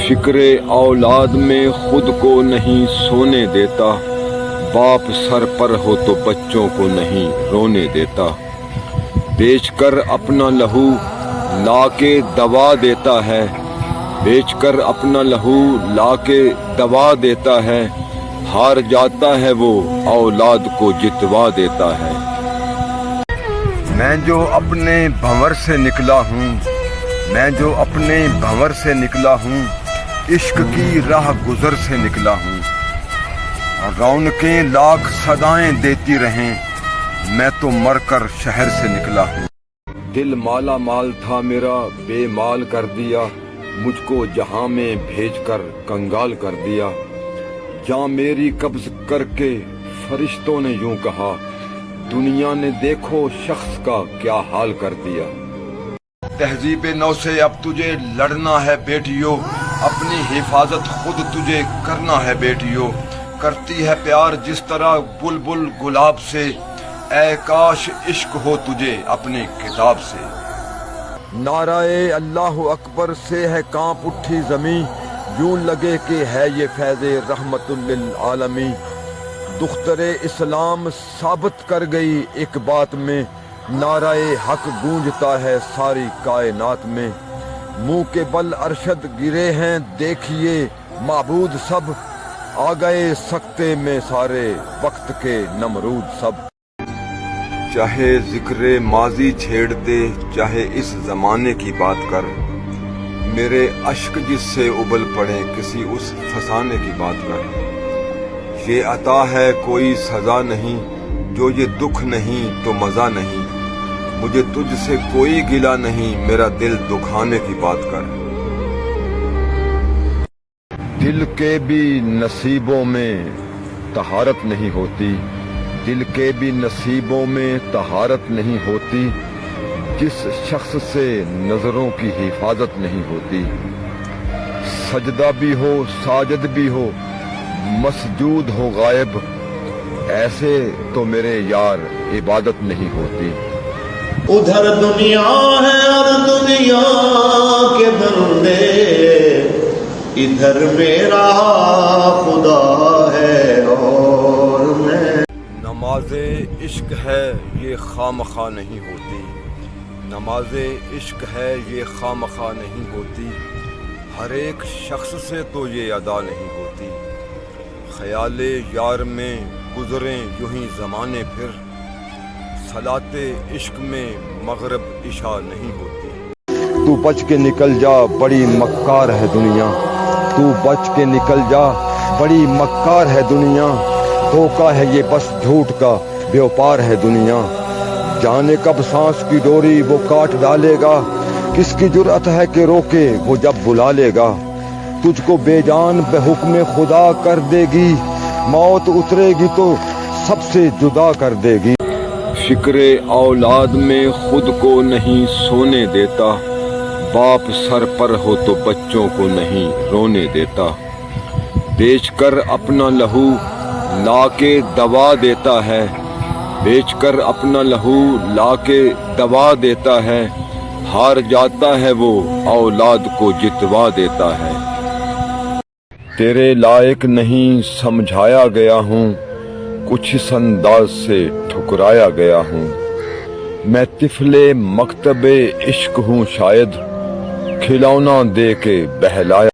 फिक्रे औलाद में खुद को नहीं सोने देता, बाप सर पर हो तो बच्चों को नहीं रोने देता। बेचकर अपना लहू लाके दवा देता है, बेचकर अपना लहू लाके दवा देता है। हार जाता है वो औलाद को जितवा देता है। मैं जो अपने भंवर से निकला हूँ, मैं जो अपने भंवर से निकला हूँ, इश्क की राह गुजर से निकला हूँ। रौनकें लाख सदाएं देती रहें, मैं तो मरकर शहर से निकला हूँ। दिल माला माल था मेरा बेमाल कर दिया, मुझको जहां में भेजकर कंगाल कर दिया। जहाँ मेरी कब्ज करके फरिश्तों ने यूं कहा, दुनिया ने देखो शख्स का क्या हाल कर दिया। तहजीब नौ से अब तुझे लड़ना है बेटियों, अपनी हिफाजत खुद तुझे करना है बेटियों। करती है प्यार जिस तरह बुलबुल गुलाब से, ऐ काश इश्क हो तुझे अपनी किताब से। नाराए अल्लाह अकबर से है कांप उठी जमी, यूं लगे कि है ये फैज़े रहमतुल लिल आलमी। दुख्तरे इस्लाम साबित कर गई एक बात में, नाराए हक गूंजता है सारी कायनात में। मुंह के बल अरशद गिरे हैं देखिए माबूद सब, आ गए सकते में सारे वक्त के नमरूद सब। चाहे जिक्रे माजी छेड़ दे, चाहे इस जमाने की बात कर, मेरे अश्क जिससे उबल पड़े किसी उस फसाने की बात कर। ये अता है कोई सजा नहीं, जो ये दुख नहीं तो मजा नहीं। मुझे तुझसे कोई गिला नहीं, मेरा दिल दुखाने की बात कर। दिल के भी नसीबों में तहारत नहीं होती, दिल के भी नसीबों में तहारत नहीं होती। जिस शख्स से नजरों की हिफाजत नहीं होती, सजदा भी हो साजिद भी हो मसजूद हो गायब, ऐसे तो मेरे यार इबादत नहीं होती। उधर दुनिया है और दुनिया के बंदे, इधर मेरा खुदा है और मैं। नमाज़े इश्क है ये खामखा नहीं होती, नमाज़े इश्क है ये खामखा नहीं होती। हर एक शख्स से तो ये अदा नहीं होती। ख्याले यार में गुजरें यूं ही ज़माने, फिर सलाते इश्क में मगरिब इशा नहीं होती। तू बच के निकल जा बड़ी मक्कार है दुनिया, तू बच के निकल जा बड़ी मक्कार है दुनिया। धोखा है ये बस झूठ का व्यापार है दुनिया। जाने कब सांस की डोरी वो काट डालेगा, किसकी जुर्अत है कि रोके वो जब बुला लेगा। तुझको बेजान बेहुक्म खुदा कर देगी, मौत उतरेगी तो सबसे जुदा कर देगी। फिक्रे औलाद में खुद को नहीं सोने देता, बाप सर पर हो तो बच्चों को नहीं रोने देता। बेचकर अपना लहू लाके दवा देता है, बेचकर अपना लहू लाके दवा देता है। हार जाता है वो औलाद को जितवा देता है। तेरे लायक नहीं समझाया गया हूँ, कुछ इस अंदाज से ठुकराया गया हूँ। मैं तिफले मकतबे इश्क हूँ शायद, खिलौना दे के बहलाया